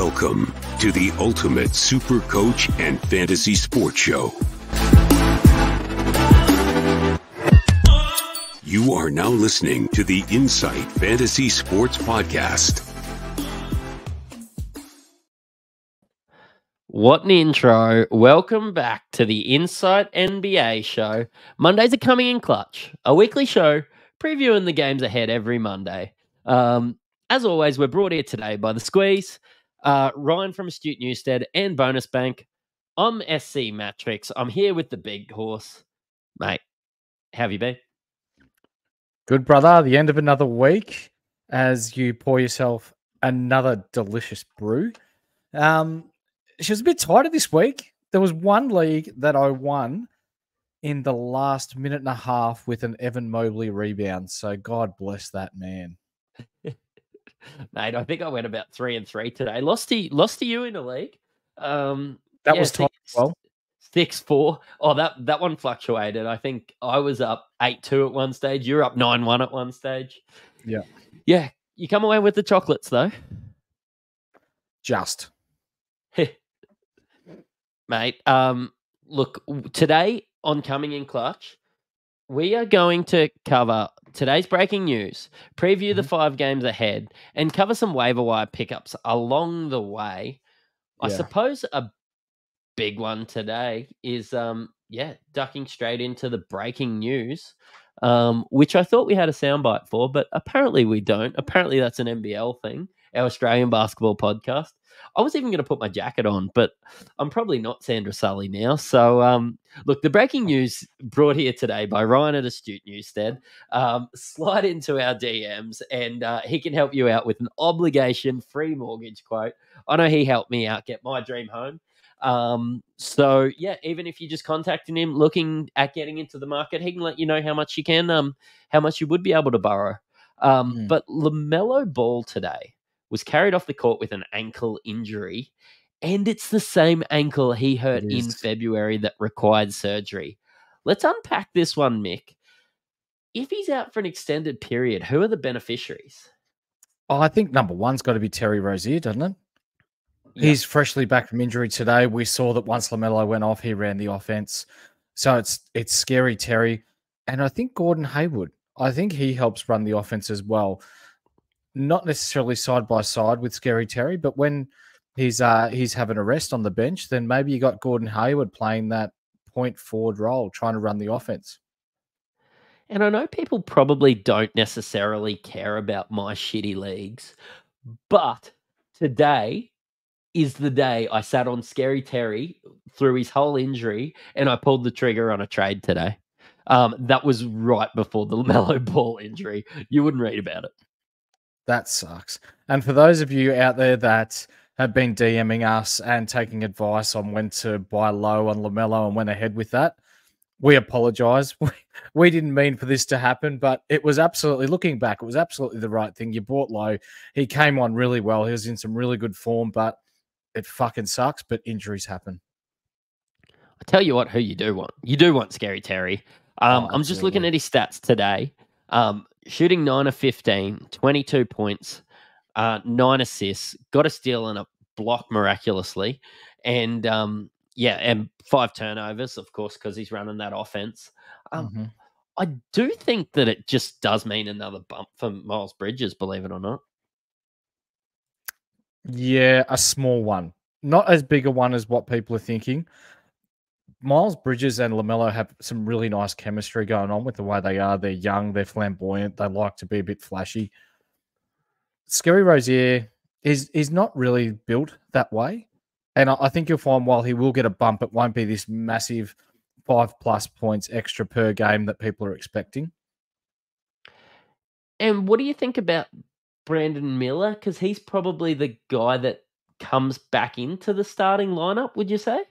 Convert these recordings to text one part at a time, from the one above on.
Welcome to the Ultimate Super Coach and Fantasy Sports Show. You are now listening to the Insight Fantasy Sports Podcast. What an intro. Welcome back to the Insight NBA show. Mondays are coming in clutch. A weekly show previewing the games ahead every Monday. As always, we're brought here today by The Squeeze, Ryan from Astute Newstead, and Bonus Bank. I'm SC Matrix. I'm here with the big horse. Mate, how have you been? Good, brother. The end of another week as you pour yourself another delicious brew. She was a bit tighter this week. There was one league that I won in the last minute and a half with an Evan Mobley rebound. So God bless that man. Mate, I think I went about 3-3 today. Lost to you in a league. That was tight as well. 6-4. Oh, that one fluctuated. I think I was up 8-2 at one stage. You were up 9-1 at one stage. Yeah. Yeah. You come away with the chocolates though. Just. Mate, look, today on Coming in Clutch, we are going to cover today's breaking news, preview the 5 games ahead, and cover some waiver wire pickups along the way. I suppose a big one today is, ducking straight into the breaking news, which I thought we had a soundbite for, but apparently we don't. Apparently that's an NBL thing, our Australian basketball podcast. I was even going to put my jacket on, but I'm probably not Sandra Sully now. So, look, the breaking news brought here today by Ryan at Astute Newstead. Slide into our DMs and he can help you out with an obligation-free mortgage quote. I know he helped me out get my dream home. Even if you're just contacting him, looking at getting into the market, he can let you know how much you can, how much you would be able to borrow. But LaMelo Ball today was carried off the court with an ankle injury, and it's the same ankle he hurt in February that required surgery. Let's unpack this one, Mick. If he's out for an extended period, who are the beneficiaries? Oh, I think number one's got to be Terry Rozier, doesn't it? Yep. He's freshly back from injury today. We saw that once LaMelo went off, he ran the offense. So it's scary, Terry. And I think Gordon Hayward, I think he helps run the offense as well. Not necessarily side by side with Scary Terry, but when he's having a rest on the bench, then maybe you got Gordon Hayward playing that point forward role, trying to run the offense. And I know people probably don't necessarily care about my shitty leagues, but today is the day I sat on Scary Terry through his whole injury and I pulled the trigger on a trade today. That was right before the LaMelo Ball injury. You wouldn't read about it. That sucks. And for those of you out there that have been DMing us and taking advice on when to buy low on LaMelo and went ahead with that, we apologize. We didn't mean for this to happen, but it was absolutely, looking back, it was absolutely the right thing. You bought low. He came on really well. He was in some really good form, but it fucking sucks, but injuries happen. I tell you what, who you do want. You do want Scary Terry. I'm just looking at his stats today. Shooting 9 of 15, 22 points, 9 assists, got a steal and a block miraculously, and 5 turnovers, of course, because he's running that offense. I do think that it just does mean another bump for Miles Bridges, believe it or not. Yeah, a small one. Not as big a one as what people are thinking. Miles Bridges and LaMelo have some really nice chemistry going on with the way they are. They're young, they're flamboyant, they like to be a bit flashy. Scary Rozier is not really built that way. And I think you'll find while he will get a bump, it won't be this massive 5+ points extra per game that people are expecting. And what do you think about Brandon Miller? Because he's probably the guy that comes back into the starting lineup, would you say?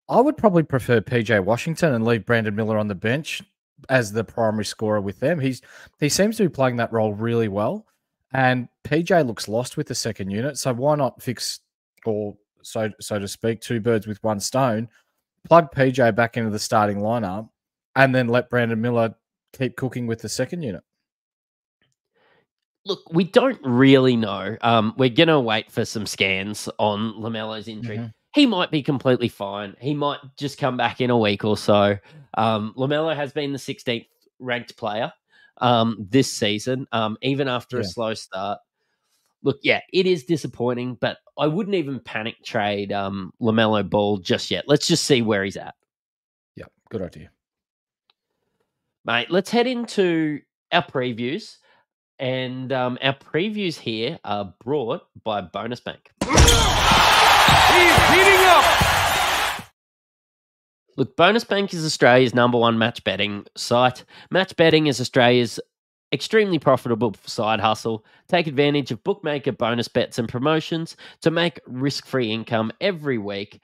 I would probably prefer PJ Washington and leave Brandon Miller on the bench as the primary scorer with them. He seems to be playing that role really well, and PJ looks lost with the second unit. So why not fix, or so to speak, 2 birds with 1 stone? Plug PJ back into the starting lineup, and then let Brandon Miller keep cooking with the second unit. Look, we don't really know. We're going to wait for some scans on Lamelo's injury. Mhm. He might be completely fine. He might just come back in a week or so. Lamelo has been the 16th ranked player this season, even after a Yeah. slow start. Look, yeah, it is disappointing, but I wouldn't even panic trade Lamelo Ball just yet. Let's just see where he's at. Yeah, good idea. Mate, let's head into our previews. And our previews here are brought by Bonus Bank. He's heating up. Look, Bonus Bank is Australia's #1 match betting site. Match betting is Australia's extremely profitable side hustle. Take advantage of bookmaker bonus bets and promotions to make risk-free income every week.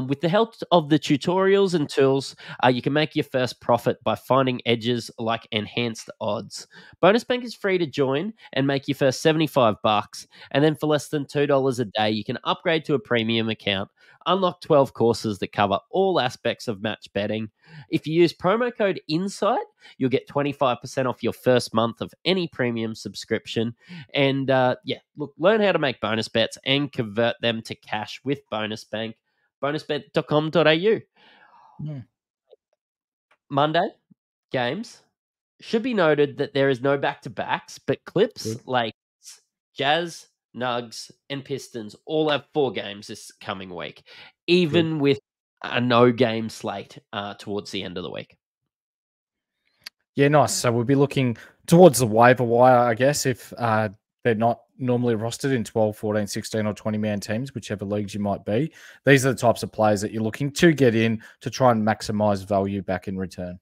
With the help of the tutorials and tools, you can make your first profit by finding edges like enhanced odds. Bonus Bank is free to join and make your first $75. And then for less than $2 a day, you can upgrade to a premium account. Unlock 12 courses that cover all aspects of match betting. If you use promo code INSIGHT, you'll get 25% off your first month of any premium subscription. And look, learn how to make bonus bets and convert them to cash with Bonus Bank. Bonusbet.com.au. Mm. Monday games. Should be noted that there is no back-to-backs, but Clips, Good. like Jazz, Nugs, and Pistons all have 4 games this coming week, even with a no-game slate towards the end of the week. Yeah, nice. So we'll be looking towards the waiver wire, I guess, if they're not normally rostered in 12, 14, 16, or 20-man teams, whichever leagues you might be. These are the types of players that you're looking to get in to try and maximize value back in return.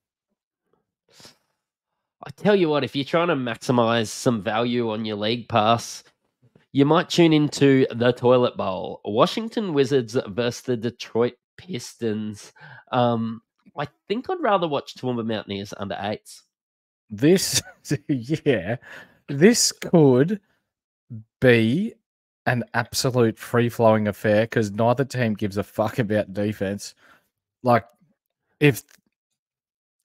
I tell you what, if you're trying to maximize some value on your league pass, you might tune into the Toilet Bowl. Washington Wizards versus the Detroit Pistons. I think I'd rather watch Toowoomba Mountaineers under 8s. This, yeah, this could be an absolute free-flowing affair because neither team gives a fuck about defense. Like, if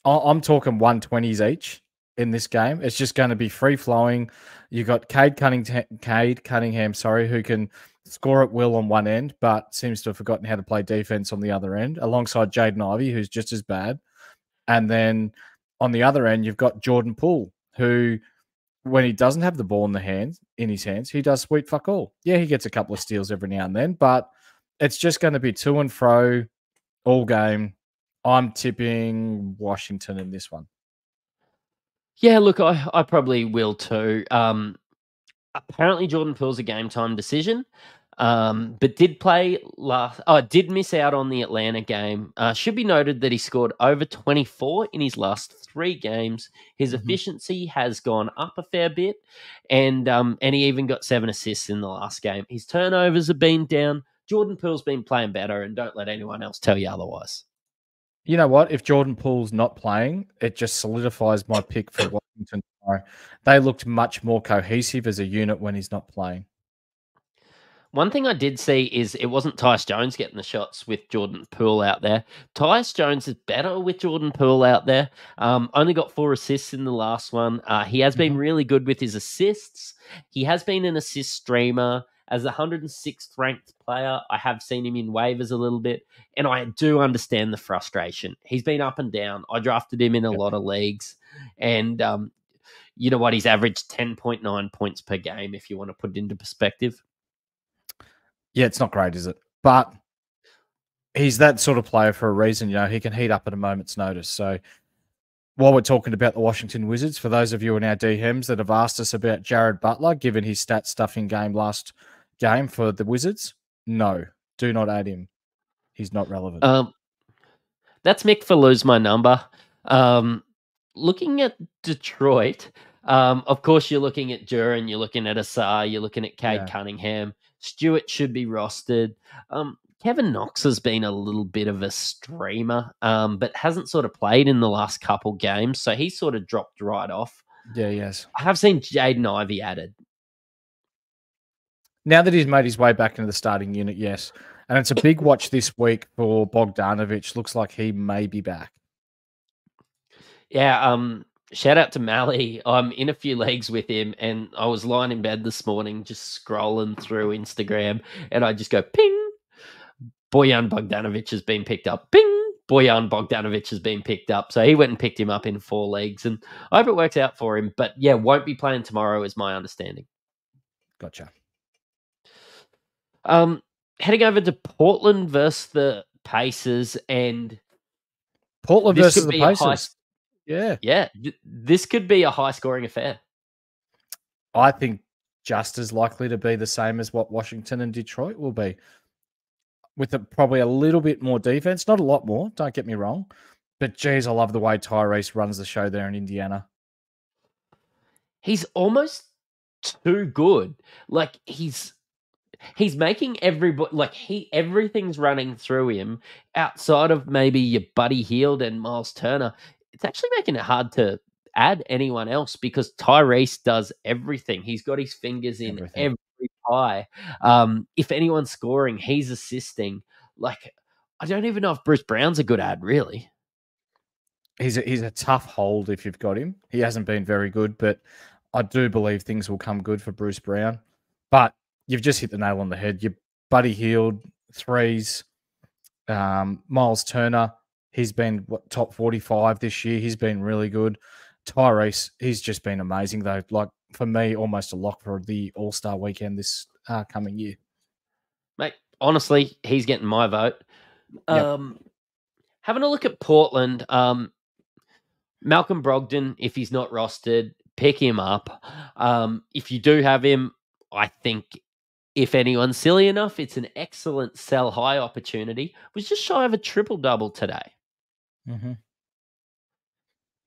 I'm talking 120s each in this game, it's just going to be free-flowing. You got Cade Cunningham, who can score at will on one end, but seems to have forgotten how to play defense on the other end, alongside Jaden Ivey, who's just as bad. And then on the other end, you've got Jordan Poole, who, when he doesn't have the ball in his hands, he does sweet fuck all. Yeah, he gets a couple of steals every now and then, but it's just going to be to and fro all game. I'm tipping Washington in this one. Yeah, look, I probably will too. Apparently Jordan Poole's a game time decision, but did miss out on the Atlanta game. Should be noted that he scored over 24 in his last 3 games. His efficiency has gone up a fair bit, and he even got 7 assists in the last game. His turnovers have been down. Jordan Poole's been playing better, and don't let anyone else tell you otherwise. You know what? If Jordan Poole's not playing, it just solidifies my pick for Washington tomorrow. They looked much more cohesive as a unit when he's not playing. One thing I did see is it wasn't Tyus Jones getting the shots with Jordan Poole out there. Tyus Jones is better with Jordan Poole out there. Only got 4 assists in the last one. He has been really good with his assists. He has been an assist streamer. As a 106th ranked player, I have seen him in waivers a little bit, and I do understand the frustration. He's been up and down. I drafted him in a lot of leagues, and you know what? He's averaged 10.9 points per game, if you want to put it into perspective. Yeah, it's not great, is it? But he's that sort of player for a reason. You know, he can heat up at a moment's notice. So while we're talking about the Washington Wizards, for those of you in our DMs that have asked us about Jared Butler, given his stat stuffing game last game for the Wizards, no, do not add him. He's not relevant. That's Mick for lose my number. Looking at Detroit, of course, you're looking at Duran, you're looking at Asar, you're looking at Cade Cunningham. Stewart should be rostered. Kevin Knox has been a little bit of a streamer, but hasn't sort of played in the last couple games, so he's sort of dropped right off. Yeah, yes. I have seen Jaden Ivey added. Now that he's made his way back into the starting unit, yes. And it's a big watch this week for Bogdanovic. Looks like he may be back. Yeah, Shout out to Mally. I'm in a few leagues with him, and I was lying in bed this morning just scrolling through Instagram, and I just go, ping, Bojan Bogdanovic has been picked up. Bing, Bojan Bogdanovic has been picked up. So he went and picked him up in 4 leagues, and I hope it works out for him. But yeah, won't be playing tomorrow is my understanding. Gotcha. Heading over to Portland versus the Pacers, and Portland this versus could the be a Pacers. this could be a high-scoring affair. I think just as likely to be the same as what Washington and Detroit will be, with probably a little bit more defense. Not a lot more, don't get me wrong. But, geez, I love the way Tyrese runs the show there in Indiana. He's almost too good. Like, he's making everybody, like, everything's running through him outside of maybe your Buddy Hield and Miles Turner. It's actually making it hard to add anyone else because Tyrese does everything. He's got his fingers in every pie. If anyone's scoring, he's assisting. Like, I don't even know if Bruce Brown's a good ad, really. He's a tough hold if you've got him. He hasn't been very good, but I do believe things will come good for Bruce Brown. But you've just hit the nail on the head. Your Buddy Hield, threes, Miles Turner, he's been top 45 this year. He's been really good. Tyrese, he's just been amazing, though. Like, for me, almost a lock for the All-Star weekend this coming year. Mate, honestly, he's getting my vote. Yep. Having a look at Portland, Malcolm Brogdon, if he's not rostered, pick him up. If you do have him, I think if anyone's silly enough, it's an excellent sell high opportunity. Was just shy of a triple-double today. Mm-hmm.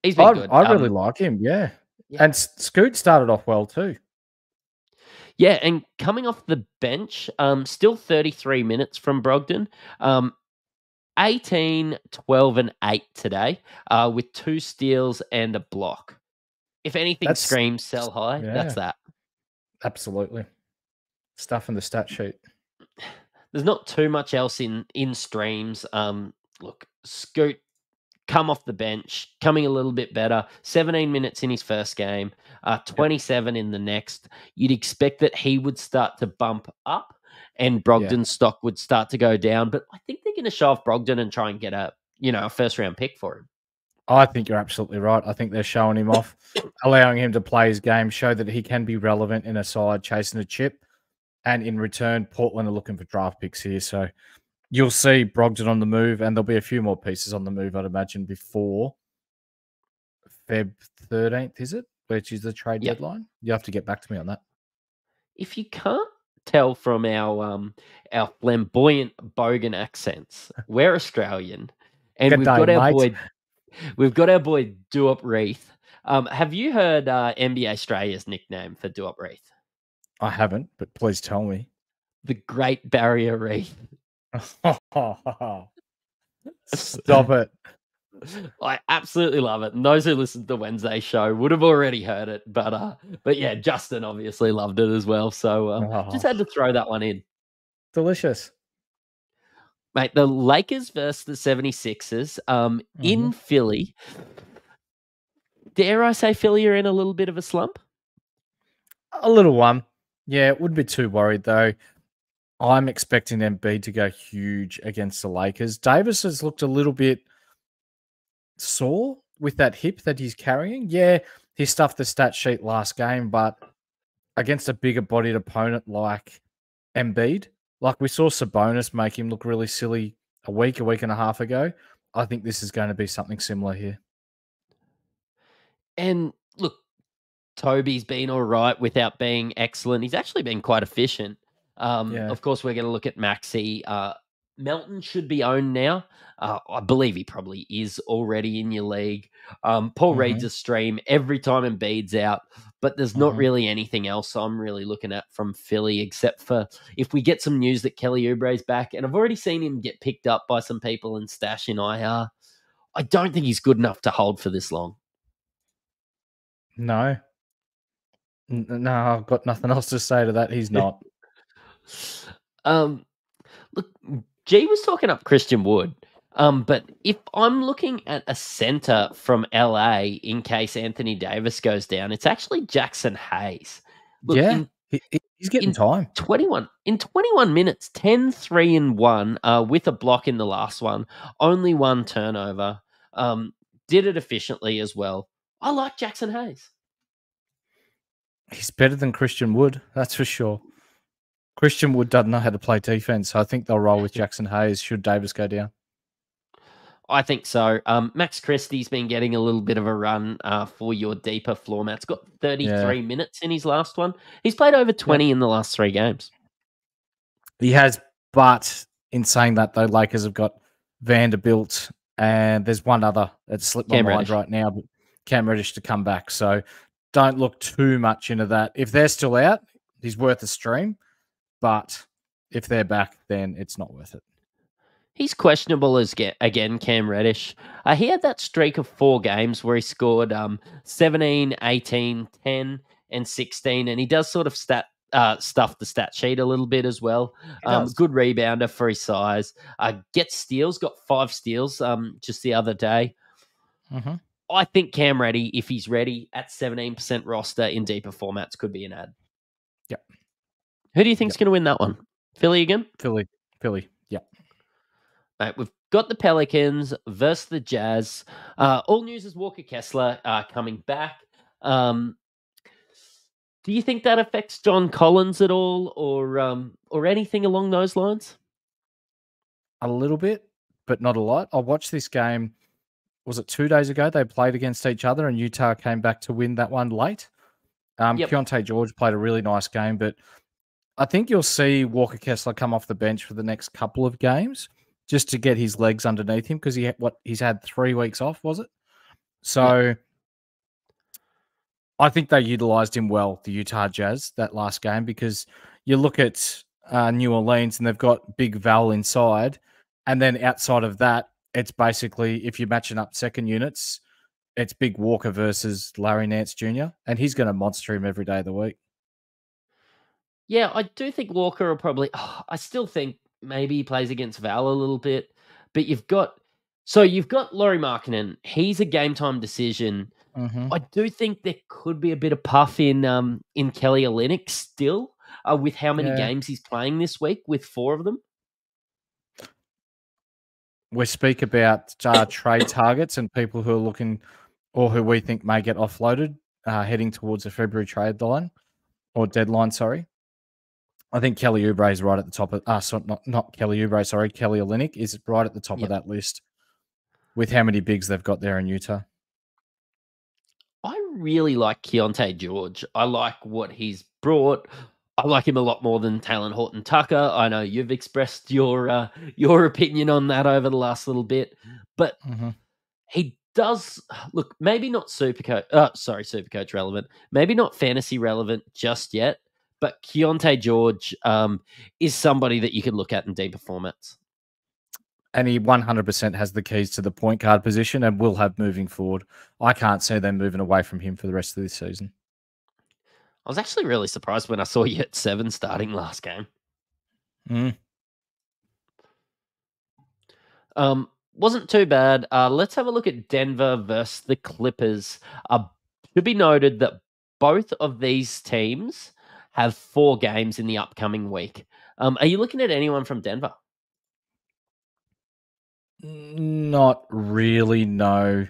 He's been good. I really like him, yeah. And Scoot started off well too. Yeah, and coming off the bench, still 33 minutes from Brogdon. 18, 12, and 8 today, with 2 steals and a block. If anything screams sell high, that's that. Absolutely. Stuff in the stat sheet. There's not too much else in streams. Look, Scoot come off the bench, coming a little bit better. 17 minutes in his first game, 27 in the next. You'd expect that he would start to bump up and Brogdon's stock would start to go down. But I think they're going to show off Brogdon and try and get a first-round pick for him. I think you're absolutely right. I think they're showing him off, allowing him to play his game, show that he can be relevant in a side chasing a chip. And in return, Portland are looking for draft picks here. So you'll see Brogdon on the move, and there'll be a few more pieces on the move, I'd imagine, before Feb 13th, is it? Which is the trade deadline? You have to get back to me on that. If you can't tell from our flamboyant bogan accents, we're Australian, and we've got our boy Duop Reith. Have you heard NBA Australia's nickname for Duop Reith? I haven't, but please tell me. The Great Barrier Reef. Stop it. I absolutely love it. And those who listen to the Wednesday show would have already heard it. But yeah, Justin obviously loved it as well. So just had to throw that one in. Delicious. Mate, the Lakers versus the 76ers in Philly. Dare I say Philly are in a little bit of a slump? A little one. Yeah, wouldn't be too worried, though. I'm expecting Embiid to go huge against the Lakers. Davis has looked a little bit sore with that hip that he's carrying. Yeah, he stuffed the stat sheet last game, but against a bigger-bodied opponent like Embiid, like we saw Sabonis make him look really silly a week and a half ago, I think this is going to be something similar here. And look, Toby's been all right without being excellent. He's actually been quite efficient. Of course, we're going to look at Maxey. Melton should be owned now. I believe he probably is already in your league. Paul Reed's a stream every time Embiid's out, but there's not really anything else I'm really looking at from Philly, except for if we get some news that Kelly Oubre's back, and I've already seen him get picked up by some people and stash in IR. I don't think he's good enough to hold for this long. No, I've got nothing else to say to that. He's not. Look, G was talking up Christian Wood. But if I'm looking at a center from LA in case Anthony Davis goes down, it's actually Jackson Hayes. Look, Yeah, he's getting in time. 21 minutes, 10, 3, and 1, with a block in the last one, only one turnover. Did it efficiently as well. I like Jackson Hayes. He's better than Christian Wood, that's for sure. Christian Wood doesn't know how to play defense, so I think they'll roll with Jackson Hayes should Davis go down. I think so. Max Christie's been getting a little bit of a run for your deeper floor mats. Got 33 minutes in his last one. He's played over 20 in the last 3 games. He has, but in saying that, though, Lakers have got Vanderbilt, and there's one other that slipped my mind right now, but Cam Reddish to come back. So don't look too much into that. If they're still out, he's worth a stream, but if they're back, then it's not worth it. He's questionable again, Cam Reddish. He had that streak of 4 games where he scored 17, 18, 10, and 16, and he does sort of stuff the stat sheet a little bit as well. Good rebounder for his size. Gets steals, got 5 steals just the other day. Mm-hmm. I think Cam Reddy, if he's ready at 17% roster in deeper formats, could be an ad. Yep. Who do you think's going to win that one? Philly again? Philly. Yep. Right, we've got the Pelicans versus the Jazz. All news is Walker Kessler coming back. Do you think that affects John Collins at all, or anything along those lines? A little bit, but not a lot. I watched this game. Was it 2 days ago? They played against each other, and Utah came back to win that one late. Keontae George played a really nice game, but I think you'll see Walker Kessler come off the bench for the next couple of games just to get his legs underneath him because he's had 3 weeks off, was it? So I think they utilized him well, the Utah Jazz, that last game, because you look at New Orleans and they've got Big Val inside, and then outside of that, it's basically, if you're matching up second units, it's Big Walker versus Larry Nance Jr., and he's going to monster him every day of the week. Yeah, I do think Walker will probably... I still think maybe he plays against Val a little bit, but you've got Lauri Markkanen. He's a game time decision. Mm-hmm. I do think there could be a bit of puff in Kelly Olynyk still, with how many games he's playing this week, with 4 of them. We speak about trade targets and people who are looking, or who we think may get offloaded, heading towards the February trade line or deadline. Sorry, I think Kelly Oubre is right at the top of. Not Kelly Oubre. Sorry, Kelly Olynyk is right at the top of that list with how many bigs they've got there in Utah. I really like Keontae George. I like what he's brought. I like him a lot more than Talen Horton-Tucker. I know you've expressed your opinion on that over the last little bit, but he does look maybe not Supercoach relevant, maybe not fantasy relevant just yet, but Keontae George is somebody that you could look at in deeper formats. And he 100% has the keys to the point guard position and will have moving forward. I can't see them moving away from him for the rest of this season. I was actually really surprised when I saw you at 7 starting last game. Wasn't too bad. Let's have a look at Denver versus the Clippers. Should be noted that both of these teams have 4 games in the upcoming week. Are you looking at anyone from Denver? Not really, no.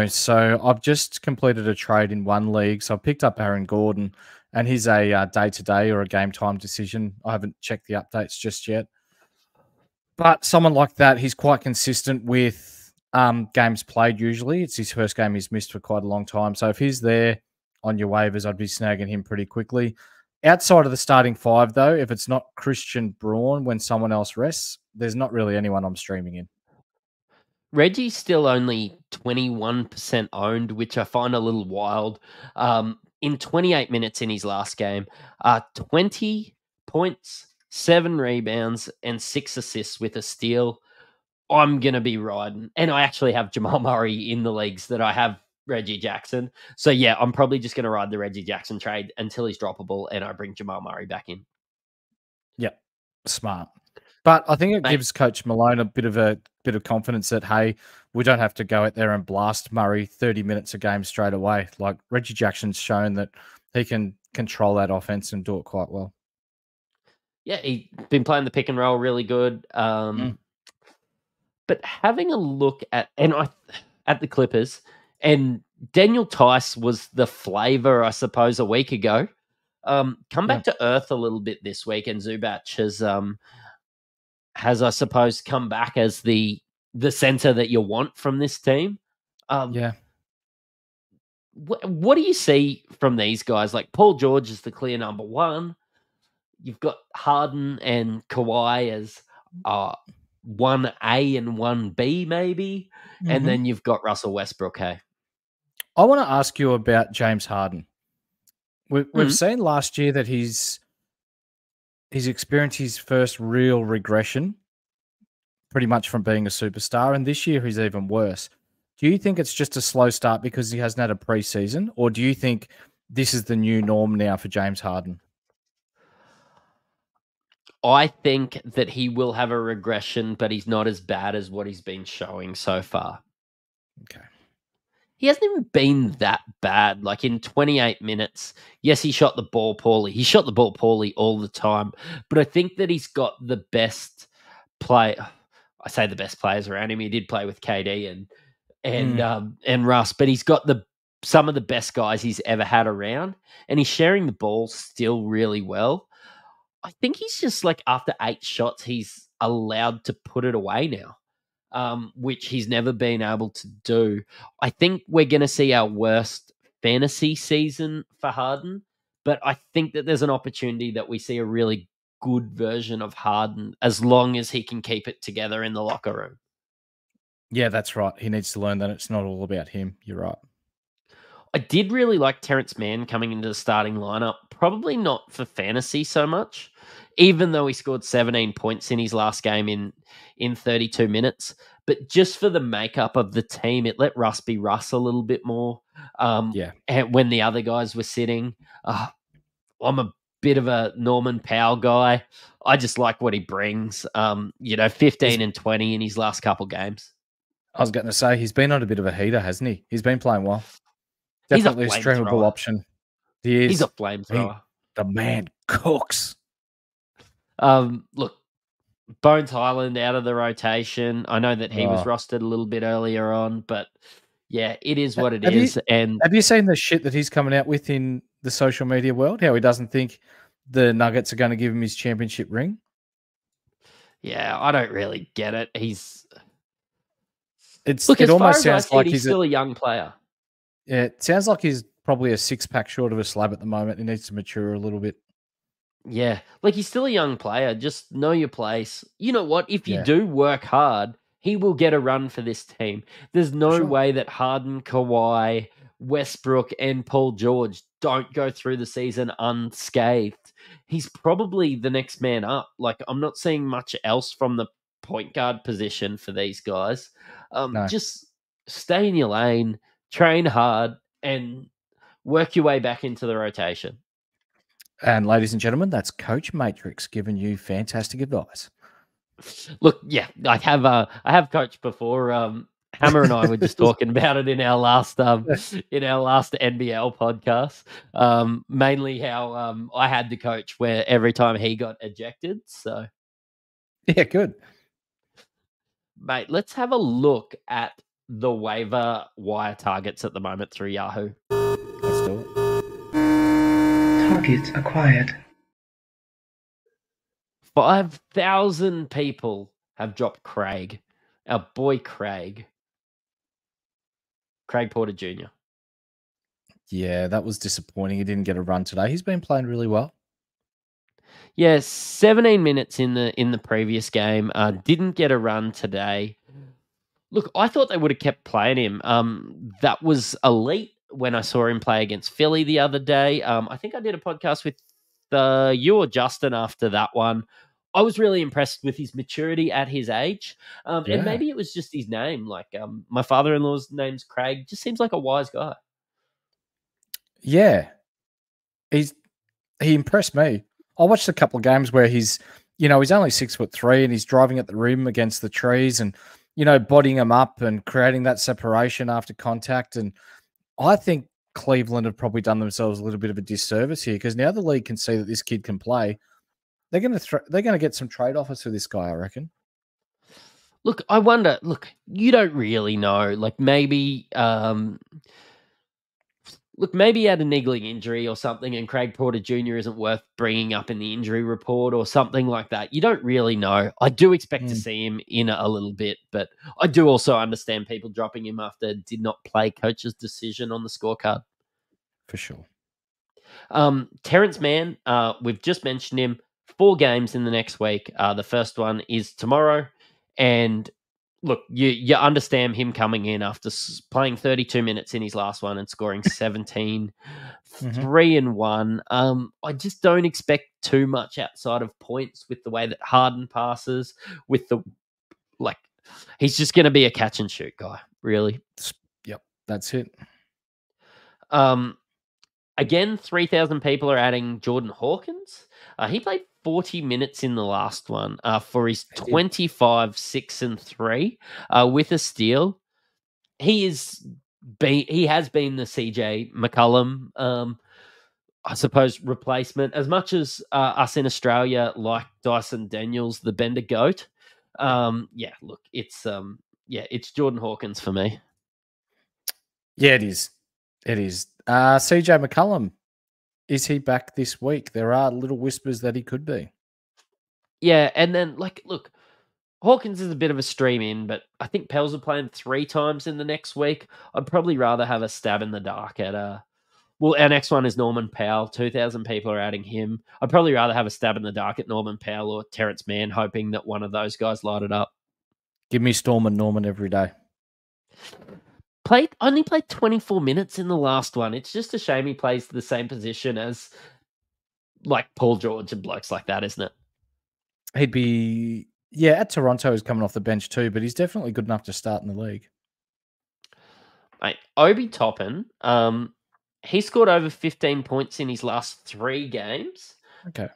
So I've just completed a trade in one league. So I picked up Aaron Gordon, and he's a day-to-day or a game-time decision. I haven't checked the updates just yet. But someone like that, he's quite consistent with games played usually. It's his first game he's missed for quite a long time. So if he's there on your waivers, I'd be snagging him pretty quickly. Outside of the starting 5, though, if it's not Christian Braun when someone else rests, there's not really anyone I'm streaming in. Reggie's still only 21% owned, which I find a little wild. In 28 minutes in his last game, 20 points, 7 rebounds, and 6 assists with a steal. I'm going to be riding. And I actually have Jamal Murray in the leagues that I have Reggie Jackson. So, yeah, I'm probably just going to ride the Reggie Jackson trade until he's droppable and I bring Jamal Murray back in. Yep. Smart. But I think it Mate, gives Coach Malone a bit of confidence that, hey, we don't have to go out there and blast Murray 30 minutes a game straight away. Like Reggie Jackson's shown that he can control that offense and do it quite well. yeah, he's been playing the pick and roll really good. But having a look at the Clippers, and Daniel Tice was the flavor, I suppose, a week ago. Come back to earth a little bit this week, and Zubac has I suppose come back as the center that you want from this team. Yeah. What do you see from these guys? Like Paul George is the clear number one. You've got Harden and Kawhi as 1A and 1B maybe, and then you've got Russell Westbrook. Hey, I want to ask you about James Harden. We've seen last year that he's experienced his first real regression, pretty much from being a superstar, and this year he's even worse. Do you think it's just a slow start because he hasn't had a preseason, or do you think this is the new norm now for James Harden? I think that he will have a regression, but he's not as bad as what he's been showing so far. Okay. He hasn't even been that bad. Like in 28 minutes, yes, he shot the ball poorly. He shot the ball poorly all the time, but I think that he's got the best play. I say the best players around him. He did play with KD and Russ, but he's got some of the best guys he's ever had around, and he's sharing the ball still really well. I think he's just like after 8 shots, he's allowed to put it away now, which he's never been able to do. I think we're going to see our worst fantasy season for Harden, but I think that there's an opportunity that we see a really good version of Harden as long as he can keep it together in the locker room. Yeah, that's right. He needs to learn that it's not all about him. You're right. I did really like Terrence Mann coming into the starting lineup. Probably not for fantasy so much, even though he scored 17 points in his last game in 32 minutes. But just for the makeup of the team, it let Russ be Russ a little bit more. And when the other guys were sitting, I'm a bit of a Norman Powell guy. I just like what he brings. 15 and 20 in his last couple games. I was going to say, he's been on a bit of a heater, hasn't he? He's been playing well. Definitely a streamable option. He is. He's a flamethrower. The man cooks. Look, Bones Highland out of the rotation. I know that he was rostered a little bit earlier on, but yeah, it is what it is. And have you seen the shit that he's coming out with in the social media world? How he doesn't think the Nuggets are going to give him his championship ring? Yeah, I don't really get it. It almost sounds like he's still a young player. Yeah, it sounds like he's probably a 6-pack short of a slab at the moment. He needs to mature a little bit. Yeah, like he's still a young player. Just know your place. You know what? If you do work hard, he will get a run for this team. There's no way that Harden, Kawhi, Westbrook, and Paul George don't go through the season unscathed. He's probably the next man up. Like, I'm not seeing much else from the point guard position for these guys. No. Just stay in your lane, train hard, and work your way back into the rotation. And ladies and gentlemen, that's Coach Matrix giving you fantastic advice. Look, yeah, I have coached before. Hammer and I were just talking about it in our last NBL podcast. Mainly how I had to coach where every time he got ejected. So yeah, good. Mate, let's have a look at the waiver wire targets at the moment through Yahoo. Let's do it. Target acquired. 5,000 people have dropped Craig. Our boy Craig Porter Jr. Yeah, that was disappointing. He didn't get a run today. He's been playing really well. Yeah, 17 minutes in the previous game. Didn't get a run today. Look, I thought they would have kept playing him. That was elite when I saw him play against Philly the other day. I think I did a podcast with you or Justin after that one. I was really impressed with his maturity at his age. And maybe it was just his name. Like my father-in-law's name's Craig. Just seems like a wise guy. Yeah. He impressed me. I watched a couple of games where he's he's only 6'3" and he's driving at the rim against the trees and, bodying him up and creating that separation after contact. And I think Cleveland have probably done themselves a little bit of a disservice here because now the league can see that this kid can play. They're going to get some trade offers for this guy, I reckon. Look, I wonder. Look, you don't really know. Like maybe, maybe he had a niggling injury or something, and Craig Porter Jr. isn't worth bringing up in the injury report or something like that. You don't really know. I do expect to see him in a little bit, but I do also understand people dropping him after did not play coach's decision on the scorecard. For sure. Terrence Mann, we've just mentioned him. 4 games in the next week. The first one is tomorrow. And look, you understand him coming in after playing 32 minutes in his last one and scoring 17, 3-1. I just don't expect too much outside of points with the way that Harden passes, with the he's just going to be a catch and shoot guy, really. Yep, that's it. Again, 3,000 people are adding Jordan Hawkins. He played 40 minutes in the last one for his 25, 6 and 3 with a steal. He has been the CJ McCollum, I suppose, replacement. As much as us in Australia like Dyson Daniels, the Bender goat. Look, it's Jordan Hawkins for me. Yeah, it is. It is. CJ McCollum, is he back this week? There are little whispers that he could be. Yeah, and then, look, Hawkins is a bit of a stream in, but I think Pels are playing 3 times in the next week. I'd probably rather have a stab in the dark at our next one is Norman Powell. 2,000 people are adding him. I'd probably rather have a stab in the dark at Norman Powell or Terrence Mann, hoping that one of those guys light it up. Give me Storm and Norman every day. Only played 24 minutes in the last one. It's just a shame he plays the same position as Paul George and blokes like that, isn't it? He'd be, at Toronto he's coming off the bench too, but he's definitely good enough to start in the league. Mate, Obi Toppin, he scored over 15 points in his last 3 games. Okay.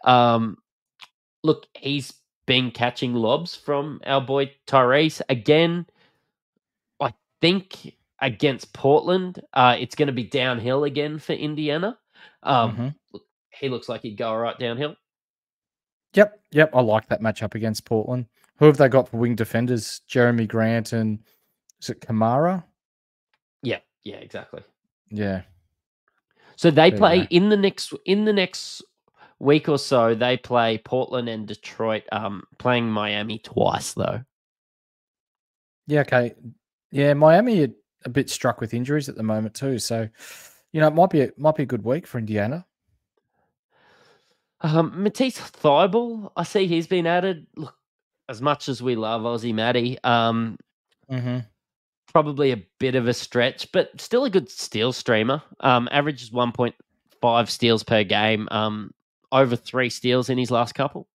Look, he's been catching lobs from our boy Tyrese. Again, I think against Portland, it's going to be downhill again for Indiana. Look, he looks like he'd go all right downhill. Yep. I like that matchup against Portland. Who have they got for wing defenders? Jeremy Grant and is it Kamara? Yeah, exactly. Yeah. So they play in the next week or so. They play Portland and Detroit. Playing Miami twice though. Yeah. Okay. Yeah, Miami are a bit struck with injuries at the moment too. So, it might be a good week for Indiana. Matisse Thybulle, I see he's been added. Look, as much as we love Aussie Matty, probably a bit of a stretch, but still a good steal streamer. Averages 1.5 steals per game. Over 3 steals in his last couple.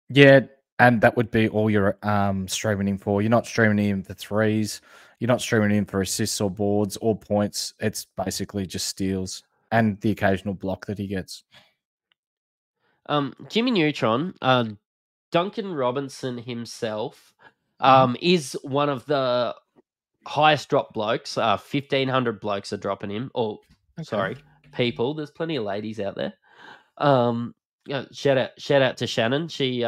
Yeah, and that would be all you're streaming him for. You're not streaming him for threes. You're not streaming him for assists or boards or points. It's basically just steals and the occasional block that he gets. Jimmy Neutron, Duncan Robinson himself is one of the highest drop blokes. 1,500 blokes are dropping him. Sorry, people. There's plenty of ladies out there. Shout out to Shannon. She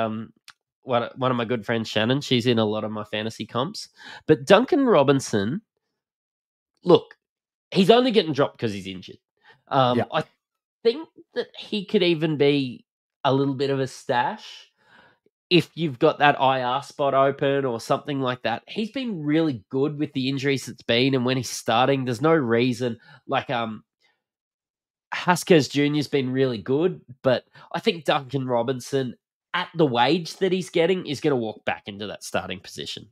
one of my good friends, Shannon. She's in a lot of my fantasy comps. But Duncan Robinson, look, he's only getting dropped because he's injured. I think that he could even be a little bit of a stash if you've got that IR spot open or something like that. He's been really good with the injuries that's been, and when he's starting, there's no reason. Haskins Jr.'s been really good, but I think Duncan Robinson, at the wage that he's getting, is going to walk back into that starting position.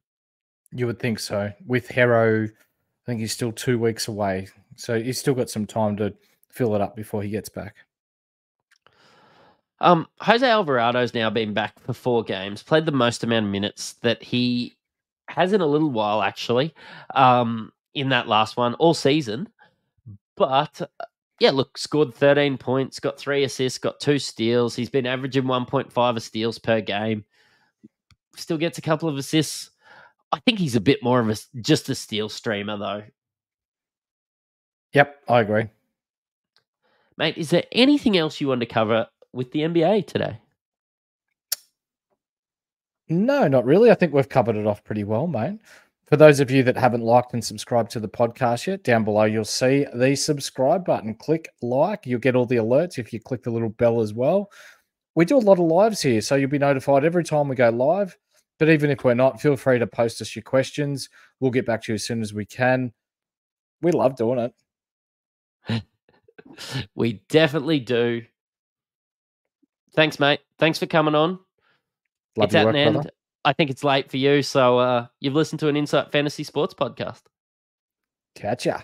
You would think so. With Hero, I think he's still 2 weeks away, so he's still got some time to fill it up before he gets back. Jose Alvarado's now been back for 4 games, played the most amount of minutes that he has in a little while, actually, in that last one, all season. But Yeah, look, scored 13 points, got 3 assists, got 2 steals. He's been averaging 1.5 steals per game. Still gets a couple of assists. I think he's a bit more of just a steal streamer, though. Yep, I agree. Mate, is there anything else you want to cover with the NBA today? No, not really. I think we've covered it off pretty well, mate. For those of you that haven't liked and subscribed to the podcast yet, down below you'll see the subscribe button. Click like. You'll get all the alerts if you click the little bell as well. We do a lot of lives here, so you'll be notified every time we go live. But even if we're not, feel free to post us your questions. We'll get back to you as soon as we can. We love doing it. We definitely do. Thanks, mate. Thanks for coming on. Love it's your at work, an end. brother. I think it's late for you, so you've listened to an Insight Fantasy Sports podcast. Catch ya.